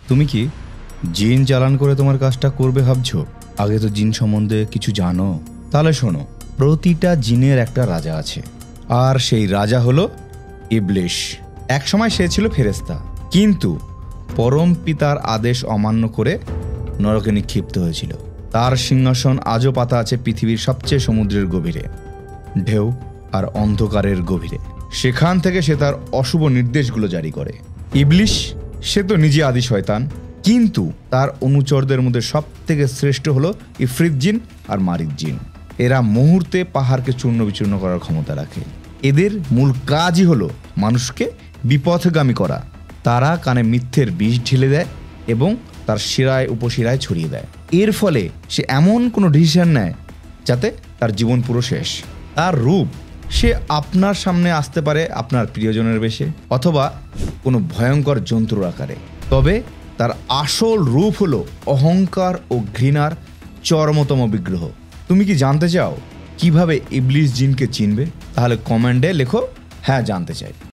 তুমি কি জিন চালান করে তোমার কাজটা করবে ভাবছো? আগে তো জিন সম্বন্ধে কিছু জানো? তাহলে শোনো, প্রতিটা জিনের একটা রাজা আছে, আর সেই রাজা হলো ইবলিশ। একসময় সে ছিল ফেরেশতা, কিন্তু পরম পিতার আদেশ অমান্য করে নরকে নিক্ষিপ্ত হয়েছিল। তার সিংহাসন আজও পাতা আছে পৃথিবীর সবচেয়ে সমুদ্রের গভীরে, ঢেউ আর অন্ধকারের গভীরে। সেখান থেকে সে তার অশুভ নির্দেশগুলো জারি করে। ইবলিশ সে তো নিজে আদি শয়তান, কিন্তু তার অনুচরদের মধ্যে সব থেকে শ্রেষ্ঠ হলো ইফরিত জিন আর মারিদ জিন। এরা মুহূর্তে পাহাড়কে চূর্ণ বিচূর্ণ করার ক্ষমতা রাখে। এদের মূল কাজই হলো মানুষকে বিপথগামী করা। তারা কানে মিথ্যের বিষ ঢেলে দেয় এবং তার শিরায় উপশিরায় ছড়িয়ে দেয়। এর ফলে সে এমন কোনো ডিসিশন নেয় যাতে তার জীবন পুরো শেষ। তার রূপ, সে আপনার সামনে আসতে পারে আপনার প্রিয়জনের বেশে, অথবা কোনো ভয়ঙ্কর জন্তুর আকারে। তবে তার আসল রূপ হলো অহংকার ও ঘৃণার চরমতম বিগ্রহ। তুমি কি জানতে চাও কিভাবে ইবলিশ জিনকে চিনবে? তাহলে কমেন্টে লেখো, হ্যাঁ জানতে চাই।